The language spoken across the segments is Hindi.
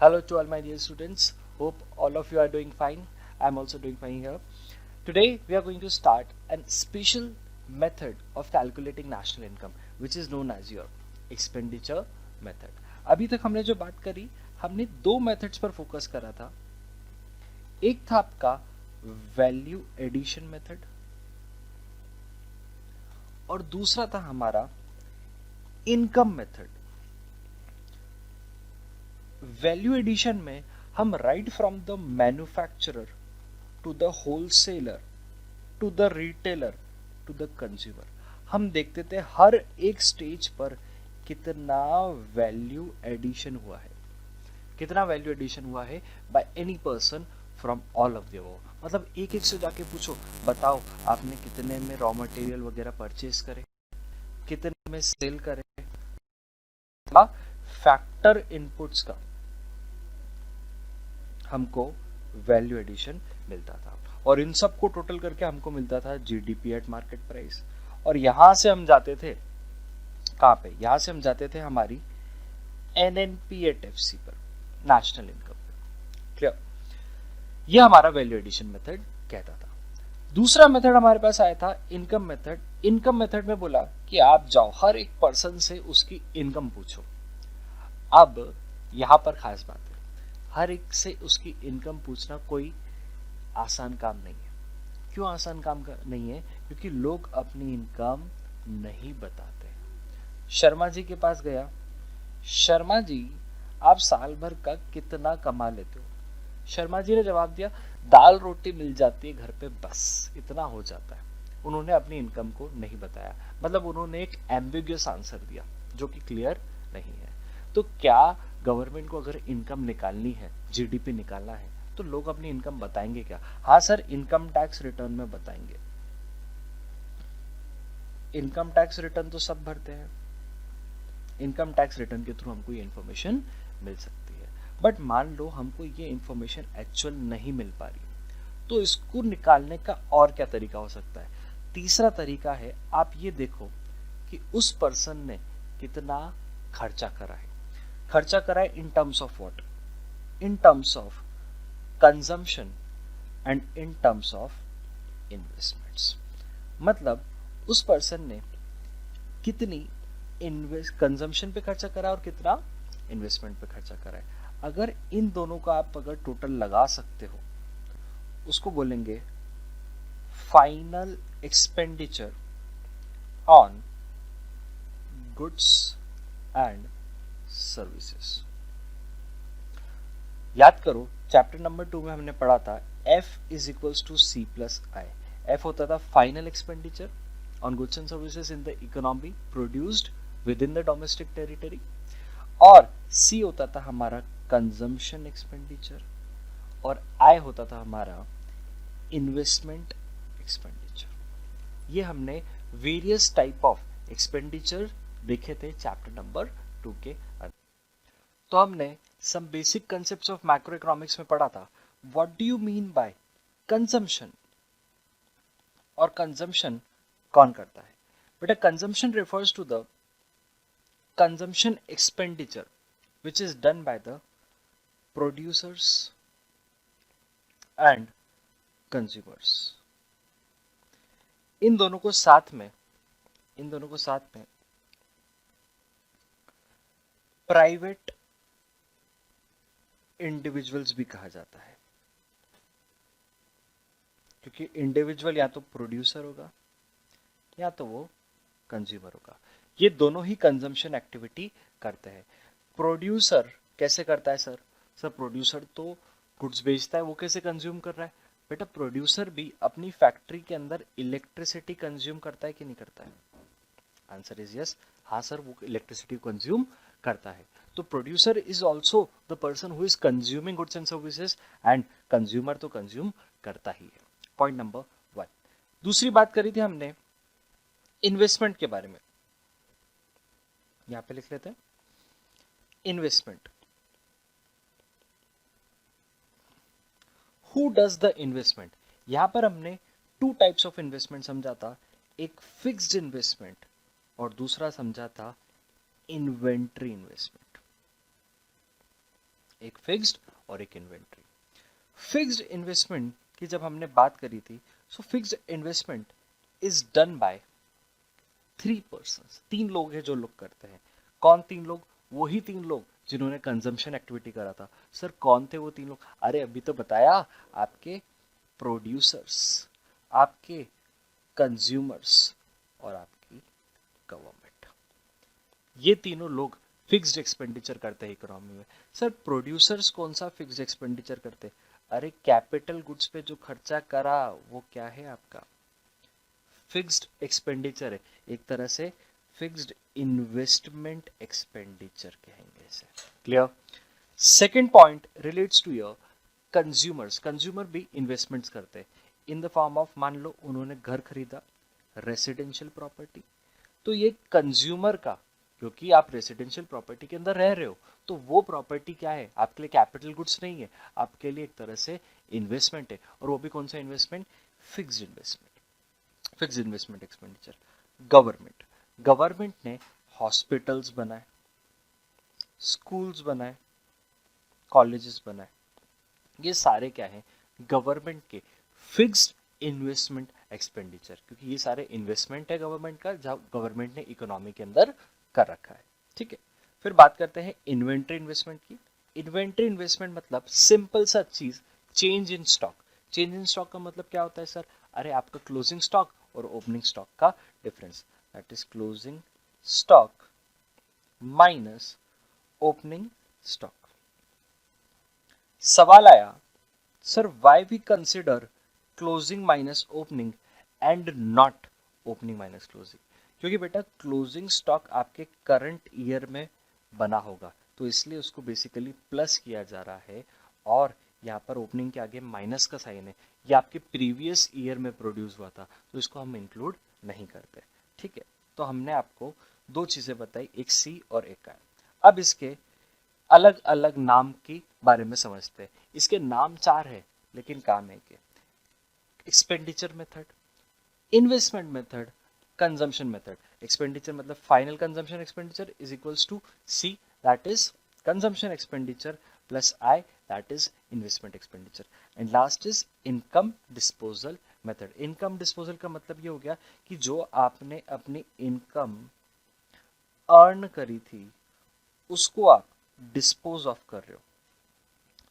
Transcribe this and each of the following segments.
Hello to all my dear students. Hope all of you are doing fine. I'm also doing fine here. Today we are going to start a special method of calculating national income which is known as your expenditure method. अभी तक हमने जो बात करी हमने दो मेथड्स पर फोकस करा था. एक था आपका वैल्यू एडिशन मेथड और दूसरा था हमारा इनकम मेथड. वैल्यू एडिशन में हम right from the manufacturer to the wholesaler to the retailer to the consumer हम देखते थे हर एक स्टेज पर कितना वैल्यू एडिशन हुआ है, कितना वैल्यू एडिशन हुआ है by any person from all of the above. मतलब एक एक से जाके पूछो, बताओ आपने कितने में रॉ मटेरियल वगैरह परचेज करे, कितने में सेल करे. फैक्टर इनपुट्स का हमको वैल्यू एडिशन मिलता था और इन सब को टोटल करके हमको मिलता था जीडीपी एट मार्केट प्राइस. और यहां से हम जाते थे कहां पे, यहां से हम जाते थे हमारी एनएनपी एट एफसी पर, नेशनल इनकम पे. क्लियर? ये हमारा वैल्यू एडिशन मेथड कहता था. दूसरा मेथड हमारे पास आया था इनकम मेथड. इनकम मेथड में बोला कि आप जाओ हर एक पर्सन से उसकी इनकम पूछो. अब यहां पर खास बात है, हर एक से उसकी इनकम पूछना कोई आसान काम नहीं है. क्यों आसान काम नहीं है? क्योंकि लोग अपनी इनकम नहीं बताते. शर्मा जी के पास गया, शर्मा जी आप साल भर का कितना कमा लेते हो? शर्मा जी ने जवाब दिया दाल रोटी मिल जाती है घर पे, बस इतना हो जाता है. उन्होंने अपनी इनकम को नहीं बताया, मतलब उन्होंने एक एम्बिग्युअस आंसर दिया जो कि क्लियर नहीं है. तो क्या गवर्नमेंट को अगर इनकम निकालनी है, जीडीपी निकालना है, तो लोग अपनी इनकम बताएंगे क्या? हाँ सर, इनकम टैक्स रिटर्न में बताएंगे. इनकम टैक्स रिटर्न तो सब भरते हैं, इनकम टैक्स रिटर्न के थ्रू हमको ये इंफॉर्मेशन मिल सकती है. बट मान लो हमको ये इंफॉर्मेशन एक्चुअल नहीं मिल पा रही, तो इसको निकालने का और क्या तरीका हो सकता है? तीसरा तरीका है, आप ये देखो कि उस पर्सन ने कितना खर्चा करा है. खर्चा करा है in terms of what? In terms of consumption and in terms of investments. मतलब उस पर्सन ने कितनी कंजम्पशन पे खर्चा करा और कितना इन्वेस्टमेंट पे खर्चा करा है. अगर इन दोनों का आप अगर टोटल लगा सकते हो, उसको बोलेंगे final expenditure on goods and services. याद करो चैप्टर नंबर 2 में हमने पढ़ा था F is equals to C plus I. F होता था final expenditure on goods and services in the economy produced within the domestic territory, और C होता था हमारा कंजम्पशन एक्सपेंडिचर, और I होता था हमारा इन्वेस्टमेंट एक्सपेंडिचर. ये हमने वेरियस टाइप ऑफ एक्सपेंडिचर देखे थे चैप्टर नंबर 2 के अंदर. तो हमने some basic concepts of macroeconomics में पढ़ा था. What do you mean by consumption, और कंजम्पशन कौन करता है? बेटा consumption refers to the consumption expenditure which is done by the producers and consumers. इन दोनों को साथ में प्राइवेट इंडिविजुअल्स भी कहा जाता है, क्योंकि इंडिविजुअल या तो प्रोड्यूसर होगा या तो वो कंज्यूमर होगा. ये दोनों ही कंजम्पशन एक्टिविटी करते हैं. प्रोड्यूसर कैसे करता है सर? सर प्रोड्यूसर तो गुड्स बेचता है, वो कैसे कंज्यूम कर रहा है? बेटा प्रोड्यूसर भी अपनी फैक्ट्री के अंदर इलेक्ट्रिसिटी कंज्यूम करता है कि नहीं करता है? Answer is yes. हाँ सर, वो इलेक्ट्रिसिटी कंज्यूम करता है. तो producer is also the person who is consuming goods and services, and consumer तो कंज्यूम करता ही है. Point number 1. दूसरी बात करी थी हमने इन्वेस्टमेंट के बारे में. यहां पे लिख लेते हैं investment. Who does the investment? यहां पर हमने 2 टाइप्स ऑफ इन्वेस्टमेंट समझा था. एक फिक्स्ड इन्वेस्टमेंट और दूसरा समझा था इन्वेंट्री इन्वेस्टमेंट. एक फिक्स्ड और एक इन्वेंट्री। फिक्स्ड इन्वेस्टमेंट की जब हमने बात करी थी, सो fixed investment is done by 3 persons, 3 लोग हैं जो लोग करते हैं। कौन 3 लोग? वही 3 लोग जिन्होंने कंजम्पशन एक्टिविटी करा था। सर कौन थे वो 3 लोग? अरे अभी तो बताया, आपके प्रोड्यूसर्स, आपके कंज्यूमर्स और आपकी गवर्नमेंट। ये तीनों लोग फिक्स्ड एक्सपेंडिचर करते हैं इकोनॉमी में। सर प्रोड्यूसर्स कौन सा फिक्स्ड एक्सपेंडिचर करते? अरे कैपिटल गुड्स पे जो खर्चा करा वो क्या है आपका? फिक्स्ड एक्सपेंडिचर है, एक तरह से फिक्स्ड इन्वेस्टमेंट एक्सपेंडिचर कहेंगे इसे। Clear? Second point relates to your consumers. Consumer भी इन्वेस्टमेंट्स करते हैं इन द फॉर्म ऑफ, मान लो उन्होंने घर खरीदा, रेसिडेंशियल प्रॉपर्टी, तो ये कंज्यूमर का, क्योंकि आप रेसिडेंशियल प्रॉपर्टी के अंदर रह रहे हो, तो वो प्रॉपर्टी क्या है आपके लिए? कैपिटल गुड्स नहीं है, आपके लिए एक तरह से इन्वेस्टमेंट है। और वो भी कौन सा investment? Fixed investment, fixed investment expenditure. Government, government ने हॉस्पिटल्स बनाए, स्कूल्स बनाए, कॉलेजेस बनाए, ये सारे क्या है? गवर्नमेंट के फिक्स्ड इन्वेस्टमेंट एक्सपेंडिचर, क्योंकि ये सारे इन्वेस्टमेंट है गवर्नमेंट का, जहां गवर्नमेंट ने इकोनॉमी के अंदर कर रखा है। ठीक है, फिर बात करते हैं इन्वेंट्री इन्वेस्टमेंट की। इन्वेंट्री इन्वेस्टमेंट मतलब सिंपल सा चीज, change in stock. Change in stock का मतलब क्या होता है सर? अरे आपका क्लोजिंग स्टॉक और ओपनिंग स्टॉक का difference, that is closing stock minus opening stock. सवाल आया, sir why we consider closing minus opening and not opening minus closing? क्योंकि बेटा क्लोजिंग स्टॉक आपके करंट ईयर में बना होगा, तो इसलिए उसको बेसिकली प्लस किया जा रहा है, और यहाँ पर ओपनिंग के आगे माइनस का साइन है। ये आपके प्रीवियस ईयर में प्रोड्यूस हुआ था, तो इसको हम इंक्लूड नहीं करते। ठीक है, तो हमने आपको 2 चीजें बताई, एक सी और एक आई। अब इसके अलग अलग नाम के बारे में समझते हैं। इसके नाम 4 है लेकिन काम है के। Expenditure method, investment method, consumption method. Expenditure मतलब final consumption expenditure is equals to C, that is consumption expenditure, plus I, that is investment expenditure, and last is income disposal method. Income disposal का मतलब ये हो गया कि जो आपने अपनी इनकम अर्न करी थी उसको आप डिस्पोज ऑफ कर रहे हो,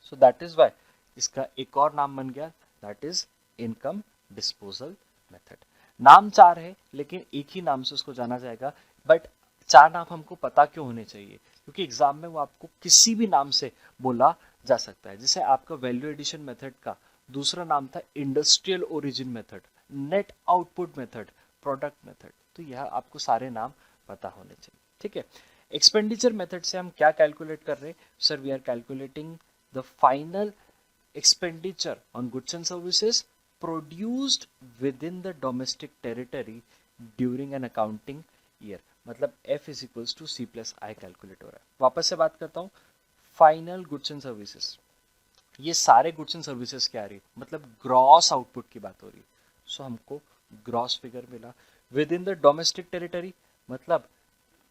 सो दैट इज वाई इसका एक और नाम बन गया, that is income disposal method. नाम 4 है लेकिन एक ही नाम से उसको जाना जाएगा, बट 4 नाम हमको पता क्यों होने चाहिए? क्योंकि एग्जाम में वो आपको किसी भी नाम से बोला जा सकता है। जैसे आपका वैल्यू एडिशन मेथड का दूसरा नाम था industrial origin method, net output method, product method, तो यह आपको सारे नाम पता होने चाहिए। ठीक है, एक्सपेंडिचर मेथड से हम क्या कैलकुलेट कर रहे हैं? Sir we are calculating the final expenditure on goods and services produced within the domestic territory during an accounting year। मतलब F is equals to C plus I calculate हो रहा है। वापस से बात करता हूँ, फाइनल गुड्स एंड सर्विसेज, ये सारे गुड्स एंड सर्विसेज क्या आ रही है? मतलब ग्रॉस आउटपुट की बात हो रही है। सो हमको ग्रॉस फिगर मिला। With in the domestic territory मतलब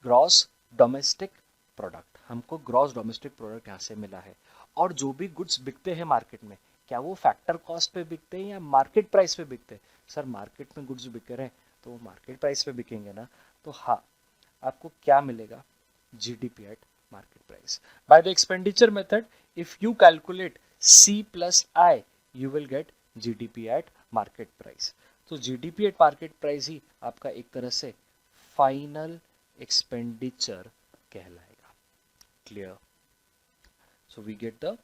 ग्रॉस डोमेस्टिक प्रोडक्ट, हमको ग्रॉस डोमेस्टिक प्रोडक्ट यहाँ से मिला है। और जो भी गुड्स बिकते हैं मार्केट में, क्या वो फैक्टर कॉस्ट पे बिकते हैं या मार्केट प्राइस पे बिकते हैं? सर मार्केट में गुड्स बिक रहे हैं तो वो मार्केट प्राइस पे बिकेंगे ना, तो हाँ आपको क्या मिलेगा? GDP at market price. By the expenditure method if you calculate C plus I you will get GDP at market price. तो जीडीपी एट मार्केट प्राइस ही आपका एक तरह से फाइनल एक्सपेंडिचर कहलाएगा। Clear? So we get the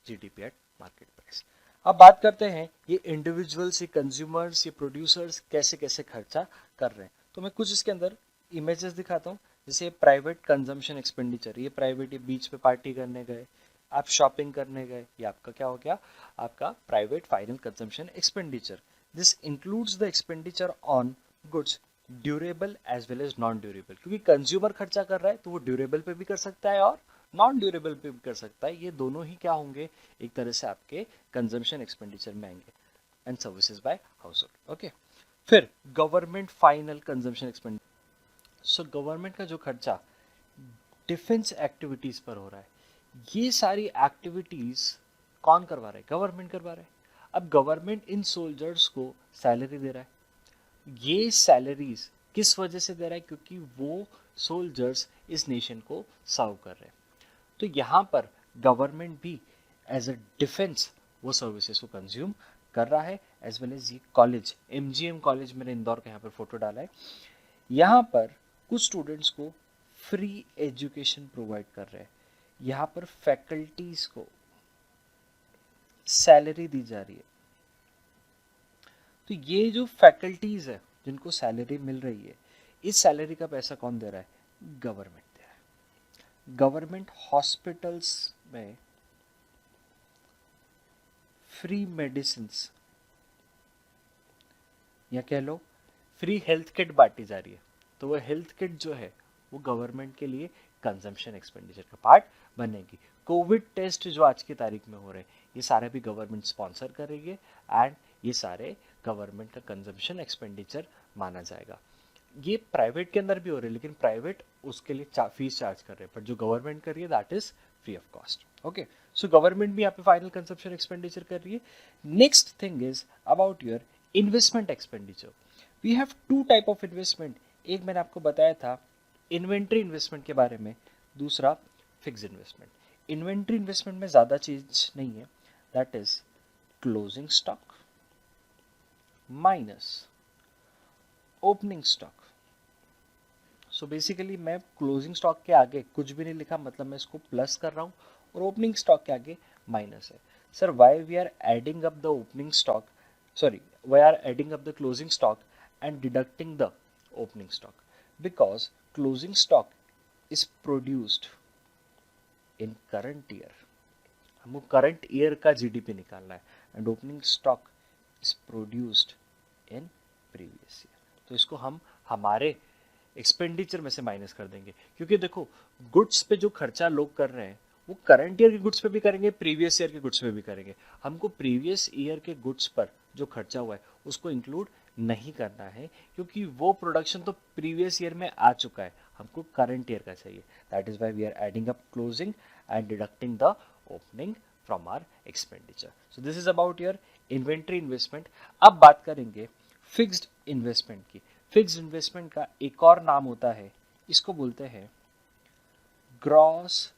GDP at market price. अब बात करते हैं ये इंडिविजुअल्स, ये कंज्यूमर्स, ये प्रोड्यूसर्स कैसे कैसे खर्चा कर रहे हैं। तो मैं कुछ इसके अंदर इमेजेस दिखाता हूँ। जैसे प्राइवेट कंजम्पशन एक्सपेंडिचर, ये प्राइवेट, ये बीच पे पार्टी करने गए, आप शॉपिंग करने गए, ये आपका क्या हो गया? आपका private final consumption expenditure. This includes the expenditure on goods durable as well as non durable, क्योंकि कंज्यूमर खर्चा कर रहा है तो वो ड्यूरेबल पे भी कर सकता है और नॉन ड्यूरेबल पे भी कर सकता है। ये दोनों ही क्या होंगे? एक तरह से आपके कंजम्पशन एक्सपेंडिचर में आएंगे। And services by household. Okay, फिर government final consumption expenditure. So government का जो खर्चा डिफेंस एक्टिविटीज पर हो रहा है, ये सारी एक्टिविटीज कौन करवा रहा है? गवर्नमेंट करवा रहा है। अब गवर्नमेंट इन सोल्जर्स को सैलरी दे रहा है। ये सैलरीज किस वजह से दे रहा है? क्योंकि वो सोल्जर्स इस नेशन को सर्व कर रहे हैं। तो यहाँ पर गवर्नमेंट भी एज अ डिफेंस वो सर्विसेज को कंज्यूम कर रहा है। एज वेल एज ये कॉलेज, एमजीएम कॉलेज, मैंने इंदौर का यहाँ पर फोटो डाला है। यहाँ पर कुछ स्टूडेंट्स को फ्री एजुकेशन प्रोवाइड कर रहे हैं। यहाँ पर फैकल्टीज को सैलरी दी जा रही है। तो ये जो फैकल्टीज है जिनको सैलरी मिल रही है, इस सैलरी का पैसा कौन दे रहा है? गवर्नमेंट दे रहा है। गवर्नमेंट हॉस्पिटल्स में फ्री मेडिसिन या कह लो फ्री हेल्थ किट बांटी जा रही है। तो वो हेल्थ किट जो है वो गवर्नमेंट के लिए कंजम्पशन एक्सपेंडिचर का पार्ट बनेगी। कोविड टेस्ट जो आज की तारीख में हो रहे हैं, ये सारे भी गवर्नमेंट स्पॉन्सर करेगी एंड ये सारे गवर्नमेंट का कंजम्पशन एक्सपेंडिचर माना जाएगा। ये प्राइवेट के अंदर भी हो रहे हैं, लेकिन प्राइवेट उसके लिए फीस चार्ज कर रहे हैं, पर जो गवर्नमेंट कर रही है that is free of cost. Okay, so government भी यहाँ पे फाइनल कंजम्पशन एक्सपेंडिचर कर रही है। Next thing is about your investment expenditure. We have two type of investment. एक मैंने आपको बताया था इन्वेंट्री इन्वेस्टमेंट के बारे में, दूसरा फिक्स इन्वेस्टमेंट। इन्वेंट्री इन्वेस्टमेंट में ज़्यादा चीज नहीं है, that is closing stock minus opening stock. So basically मैं क्लोजिंग स्टॉक के आगे कुछ भी नहीं लिखा, मतलब मैं इसको प्लस कर रहा हूँ, और ओपनिंग स्टॉक के आगे माइनस है। Sir why we are adding up the opening stock, sorry, we are adding up the closing stock and deducting the opening stock because closing stock is produced in current year। हमको करंट ईयर का जीडीपी निकालना है and opening stock is produced in previous year. तो इसको हम हमारे एक्सपेंडिचर में से माइनस कर देंगे, क्योंकि देखो गुड्स पे जो खर्चा लोग कर रहे हैं वो करंट ईयर के गुड्स पे भी करेंगे, प्रीवियस ईयर के गुड्स पे भी करेंगे। हमको प्रीवियस ईयर के गुड्स पर जो खर्चा हुआ है उसको इंक्लूड नहीं करना है, क्योंकि वो प्रोडक्शन तो प्रीवियस ईयर में आ चुका है, हमको करंट ईयर का चाहिए। That is why we are adding up closing and deducting the opening from our expenditure. So this is about your inventory investment. अब बात करेंगे फिक्स्ड इन्वेस्टमेंट की। फिक्स्ड इन्वेस्टमेंट का एक और नाम होता है, इसको बोलते हैं gross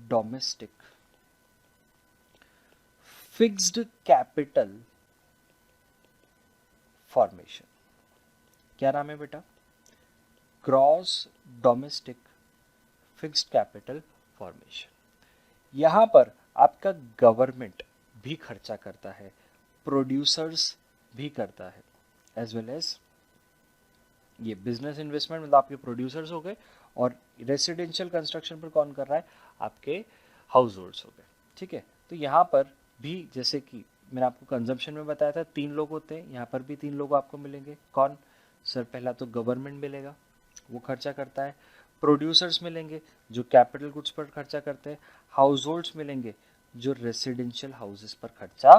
domestic fixed capital formation. क्या नाम है बेटा? Gross domestic fixed capital formation. यहां पर आपका गवर्नमेंट भी खर्चा करता है, प्रोड्यूसर्स भी करता है, एज वेल एज ये बिजनेस इन्वेस्टमेंट मतलब आपके प्रोड्यूसर्स हो गए, और रेसिडेंशियल कंस्ट्रक्शन पर कौन कर रहा है? आपके हाउस होल्ड्स हो गए। ठीक है, तो यहाँ पर भी जैसे कि मैंने आपको कंजम्पशन में बताया था 3 लोग होते हैं, यहाँ पर भी 3 लोग आपको मिलेंगे। कौन? सर पहला तो गवर्नमेंट मिलेगा, वो खर्चा करता है। प्रोड्यूसर्स मिलेंगे जो कैपिटल गुड्स पर खर्चा करते हैं। हाउस होल्ड्स मिलेंगे जो रेसिडेंशियल हाउसेस पर खर्चा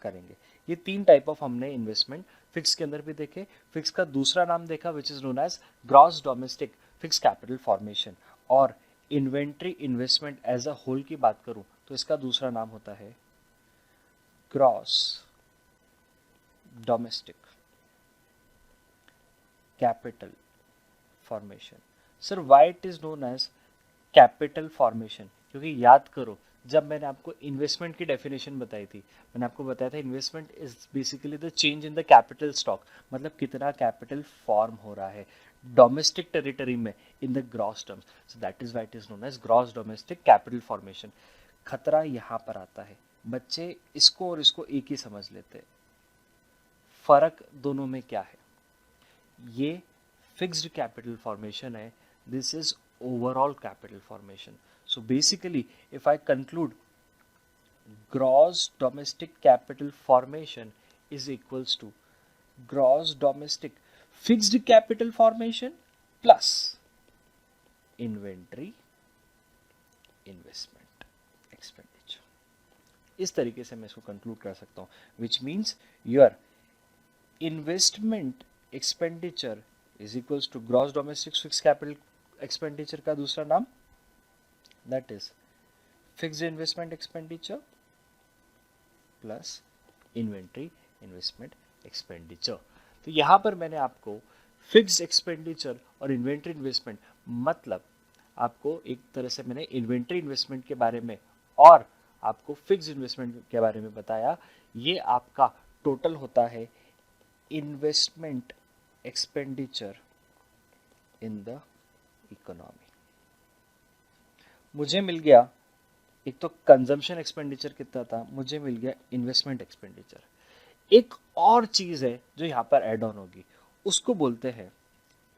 करेंगे। ये 3 टाइप ऑफ हमने इन्वेस्टमेंट फिक्स के अंदर भी देखे। फिक्स का दूसरा नाम देखा which is known as gross domestic fix capital formation. और inventory investment as a whole की बात करूं तो इसका दूसरा नाम होता है gross domestic capital formation. Sir why it is known as capital formation? क्योंकि याद करो जब मैंने आपको इन्वेस्टमेंट की डेफिनेशन बताई थी, मैंने आपको बताया था investment is basically the change in the capital stock, मतलब कितना कैपिटल फॉर्म हो रहा है डोमेस्टिक टेरिटरी में in the gross terms. So that is why it is known as gross domestic capital formation. खतरा यहाँ पर आता है, बच्चे इसको और इसको एक ही समझ लेते हैं। फर्क दोनों में क्या है? ये फिक्स्ड कैपिटल फॉर्मेशन है, this is overall capital formation. So basically if I conclude gross domestic capital formation is equals to gross domestic fixed capital formation plus inventory investment expenditure। इस तरीके से मैं इसको कंक्लूड कर सकता हूँ, which means your investment expenditure is equals to gross domestic fixed capital expenditure का दूसरा नाम that is fixed investment expenditure plus inventory investment expenditure. तो यहां पर मैंने आपको फिक्स्ड एक्सपेंडिचर और इन्वेंट्री इन्वेस्टमेंट मतलब आपको एक तरह से मैंने इन्वेंट्री इन्वेस्टमेंट के बारे में और आपको फिक्स्ड इन्वेस्टमेंट के बारे में बताया। ये आपका टोटल होता है investment expenditure in the economy. मुझे मिल गया एक तो कंजम्पशन एक्सपेंडिचर कितना था, मुझे मिल गया इन्वेस्टमेंट एक्सपेंडिचर। एक और चीज है जो यहां पर ऐड ऑन होगी, उसको बोलते हैं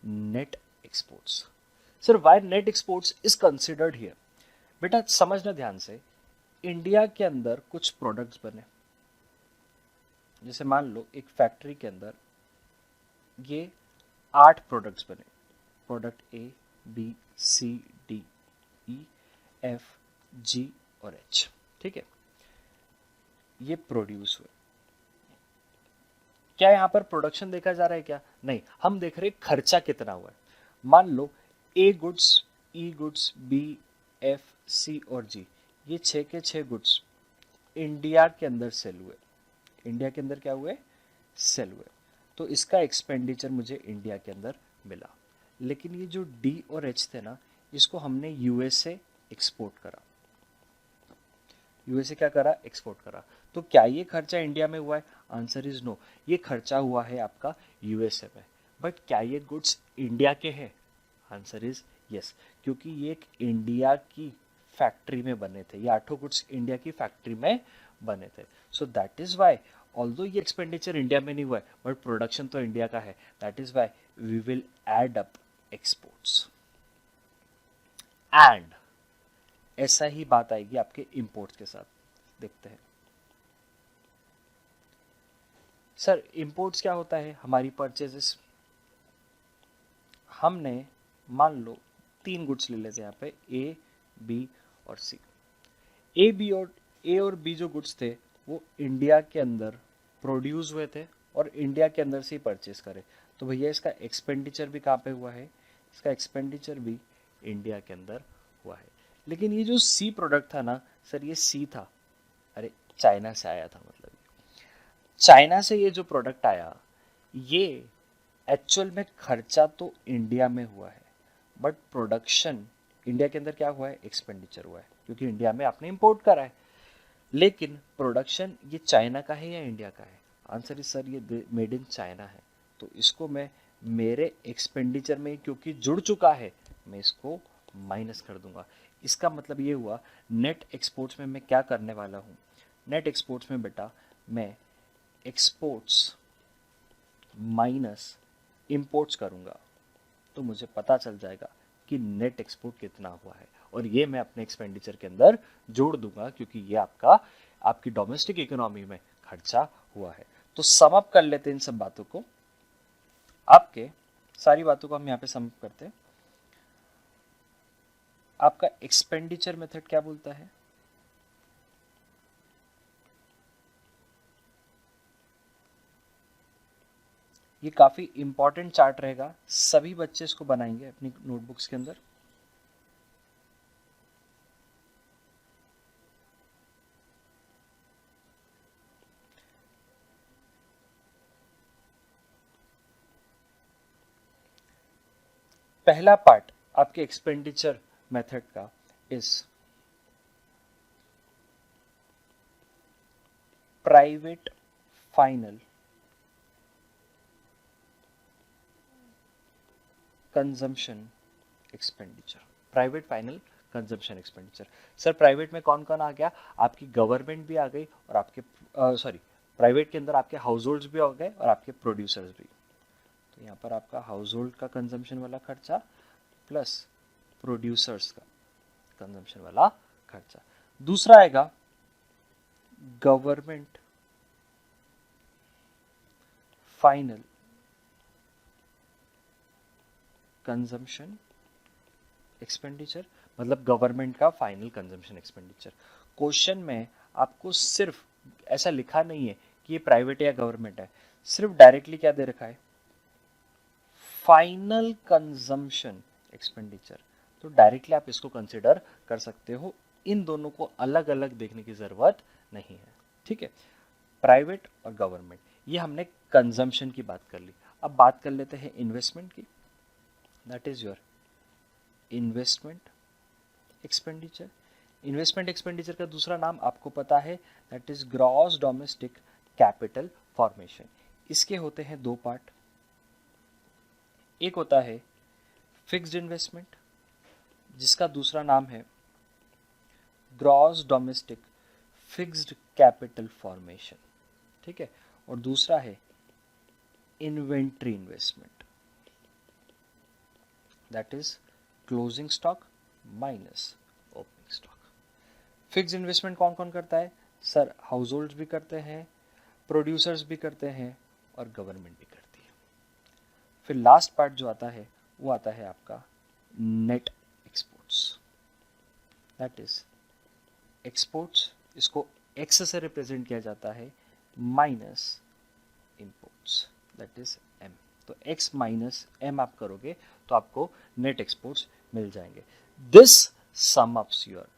net exports. Sir why net exports is considered here? बेटा समझना ध्यान से, इंडिया के अंदर कुछ प्रोडक्ट्स बने, जैसे मान लो एक फैक्ट्री के अंदर ये 8 प्रोडक्ट्स बने, product A B C D E F G और एच, ठीक है। ये प्रोड्यूस हुए। क्या यहां पर प्रोडक्शन देखा जा रहा है क्या? नहीं, हम देख रहे हैं खर्चा कितना हुआ है। मान लो ए गुड्स, ई गुड्स, बी, एफ, सी और जी, ये 6 के 6 गुड्स इंडिया के अंदर सेल हुए। इंडिया के अंदर क्या हुए? सेल हुए। तो इसका एक्सपेंडिचर मुझे इंडिया के अंदर मिला। लेकिन ये जो डी और एच थे ना, इसको हमने यूएसए एक्सपोर्ट करा। यूएसए क्या करा? एक्सपोर्ट करा। तो क्या ये खर्चा इंडिया में हुआ है? आंसर इज नो, ये खर्चा हुआ है आपका यूएसए में। बट क्या ये गुड्स इंडिया के हैं? आंसर इज यस, क्योंकि ये एक इंडिया की फैक्ट्री में बने थे। ये 8 गुड्स इंडिया की फैक्ट्री में बने थे। So that is why although ये एक्सपेंडिचर इंडिया में नहीं हुआ है, बट प्रोडक्शन तो इंडिया का है। That is why we will add up exports. And ऐसा ही बात आएगी आपके इंपोर्ट्स के साथ। देखते हैं सर इंपोर्ट्स क्या होता है? हमारी परचेजेस, हमने मान लो 3 गुड्स ले लेते हैं यहाँ पे, ए बी और सी। ए और बी जो गुड्स थे वो इंडिया के अंदर प्रोड्यूस हुए थे और इंडिया के अंदर से ही परचेज करे। तो भैया इसका एक्सपेंडिचर भी कहाँ पे हुआ है? इसका एक्सपेंडिचर भी इंडिया के अंदर हुआ है। लेकिन ये जो सी प्रोडक्ट था ना सर, ये सी था, अरे चाइना से आया था। मतलब चाइना से ये जो प्रोडक्ट आया, ये एक्चुअल में खर्चा तो इंडिया में हुआ है, बट प्रोडक्शन इंडिया के अंदर क्या हुआ है? एक्सपेंडिचर हुआ है, क्योंकि इंडिया में आपने इंपोर्ट करा है। लेकिन प्रोडक्शन ये चाइना का है या इंडिया का है? आंसर इज सर ये मेड इन चाइना है। तो इसको मैं मेरे एक्सपेंडिचर में क्योंकि जुड़ चुका है, मैं इसको माइनस कर दूंगा। इसका मतलब ये हुआ नेट एक्सपोर्ट्स में मैं क्या करने वाला हूँ? नेट एक्सपोर्ट्स में बेटा मैं एक्सपोर्ट्स माइनस इंपोर्ट्स करूंगा, तो मुझे पता चल जाएगा कि नेट एक्सपोर्ट कितना हुआ है, और ये मैं अपने एक्सपेंडिचर के अंदर जोड़ दूंगा, क्योंकि ये आपकी डोमेस्टिक इकोनॉमी में खर्चा हुआ है। तो सम अप कर लेते हैं इन सब बातों को। आपके सारी बातों को हम यहाँ पे सम अप करते हैं। आपका एक्सपेंडिचर मेथड क्या बोलता है? ये काफी इंपॉर्टेंट चार्ट रहेगा, सभी बच्चे इसको बनाएंगे अपनी नोटबुक्स के अंदर। पहला पार्ट आपके एक्सपेंडिचर मेथड का is private final consumption expenditure. Private final consumption expenditure. Sir private में कौन कौन आ गया? आपकी गवर्नमेंट भी आ गई, और आपके प्राइवेट के अंदर आपके हाउस होल्ड्स भी आ गए और आपके प्रोड्यूसर्स भी। तो यहाँ पर आपका हाउस होल्ड का कंजम्पशन वाला खर्चा प्लस प्रोड्यूसर्स का कंजम्पशन वाला खर्चा। दूसरा आएगा गवर्नमेंट फाइनल कंजम्पशन एक्सपेंडिचर, मतलब गवर्नमेंट का फाइनल कंजम्पशन एक्सपेंडिचर। क्वेश्चन में आपको सिर्फ ऐसा लिखा नहीं है कि ये प्राइवेट या गवर्नमेंट है, सिर्फ डायरेक्टली क्या दे रखा है? Final consumption expenditure. तो डायरेक्टली आप इसको कंसिडर कर सकते हो इन दोनों को अलग अलग देखने की जरूरत नहीं है, ठीक है। प्राइवेट और गवर्नमेंट, ये हमने कंजम्पशन की बात कर ली। अब बात कर लेते हैं इन्वेस्टमेंट की। That is your investment expenditure. Investment expenditure का दूसरा नाम आपको पता है, that is gross domestic capital formation. इसके होते हैं दो पार्ट। एक होता है फिक्स्ड इन्वेस्टमेंट, जिसका दूसरा नाम है gross domestic fixed capital formation, ठीक है। और दूसरा है inventory investment, that is closing stock minus opening stock. Fixed investment कौन कौन करता है सर? हाउस होल्ड भी करते हैं, प्रोड्यूसर्स भी करते हैं और गवर्नमेंट भी करती है। फिर लास्ट पार्ट जो आता है वो आता है आपका net exports, that is exports, इसको एक्स से रिप्रेजेंट किया जाता है, minus imports, that is M. तो एक्स माइनस एम आप करोगे तो आपको नेट एक्सपोर्ट्स मिल जाएंगे। This sum ups your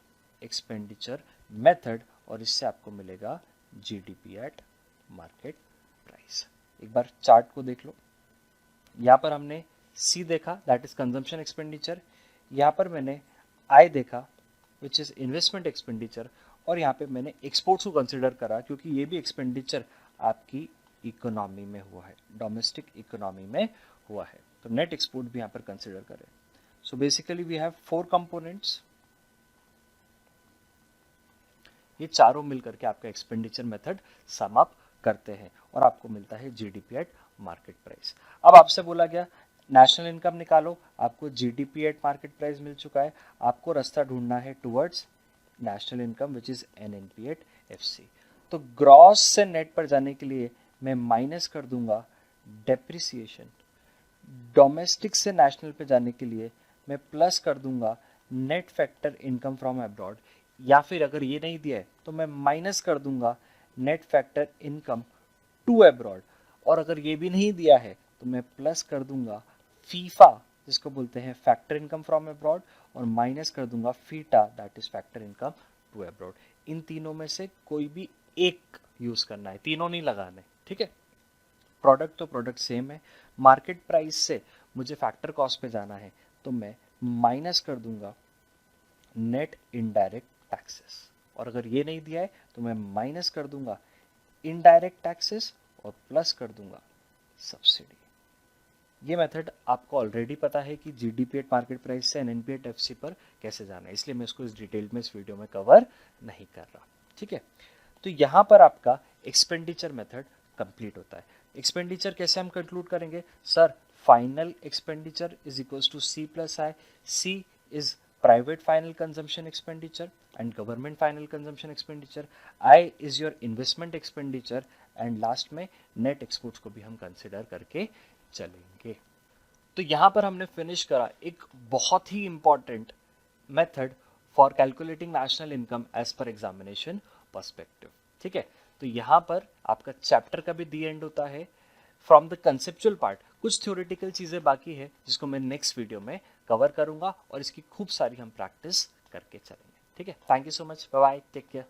expenditure method और इससे आपको मिलेगा जीडीपी एट मार्केट प्राइस। एक बार चार्ट को देख लो। यहाँ पर हमने सी देखा, दैट इज कंजम्पशन एक्सपेंडिचर। यहाँ पर मैंने आई देखा, विच इज इन्वेस्टमेंट एक्सपेंडिचर। और यहाँ पे मैंने एक्सपोर्ट्स को कंसिडर करा क्योंकि ये भी एक्सपेंडिचर आपकी इकोनॉमी में हुआ है, डोमेस्टिक इकोनॉमी में हुआ है। तो नेट एक्सपोर्ट भी यहाँ पर कंसिडर करें। So basically we have 4 components. ये चारों मिलकर के आपका एक्सपेंडिचर मेथड सम अप करते हैं और आपको मिलता है जीडीपी एट मार्केट प्राइस। अब आपसे बोला गया नेशनल इनकम निकालो, आपको जीडीपी एट मार्केट प्राइस मिल चुका है। आपको रास्ता ढूंढना है towards national income which is NNP at FC. तो ग्रॉस से नेट पर जाने के लिए मैं माइनस कर दूंगा डेप्रिसिएशन। डोमेस्टिक से नेशनल पे जाने के लिए मैं प्लस कर दूंगा net factor income from abroad, या फिर अगर ये नहीं दिया है तो मैं माइनस कर दूंगा net factor income to abroad. और अगर ये भी नहीं दिया है तो मैं प्लस कर दूंगा फीफा, जिसको बोलते हैं फैक्टर इनकम फ्रॉम अब्रॉड, और माइनस कर दूंगा FITA, that is factor income to abroad. इन तीनों में से कोई भी एक यूज करना है, तीनों नहीं लगाने, ठीक है। प्रोडक्ट तो प्रोडक्ट सेम है। मार्केट प्राइस से मुझे फैक्टर कॉस्ट पे जाना है तो मैं माइनस कर दूंगा नेट इनडायरेक्ट टैक्सेस, और अगर ये नहीं दिया है तो मैं माइनस कर दूंगा इनडायरेक्ट टैक्सेस और प्लस कर दूंगा सब्सिडी। ये मेथड आपको ऑलरेडी पता है कि जीडीपी एट मार्केट प्राइस से एनएनपी एट एफसी पर कैसे जाना है, इसलिए मैं इसको इस डिटेल में इस वीडियो में कवर नहीं कर रहा, ठीक है। तो यहाँ पर आपका एक्सपेंडिचर मेथड कंप्लीट होता है। एक्सपेंडिचर कैसे हम कंक्लूड करेंगे sir? Final expenditure is equals to C plus I. C is private final consumption expenditure and government final consumption expenditure. I is your investment expenditure and last में net exports को भी हम कंसिडर करके चलेंगे। तो यहाँ पर हमने फिनिश करा एक बहुत ही important method for calculating national income as per examination perspective, ठीक है। तो यहाँ पर आपका चैप्टर का भी दी एंड होता है। फ्रॉम द कंसेप्चुअल पार्ट कुछ थ्योरेटिकल चीज़ें बाकी है जिसको मैं नेक्स्ट वीडियो में कवर करूँगा और इसकी खूब सारी हम प्रैक्टिस करके चलेंगे, ठीक है। Thank you so much, bye bye, take care.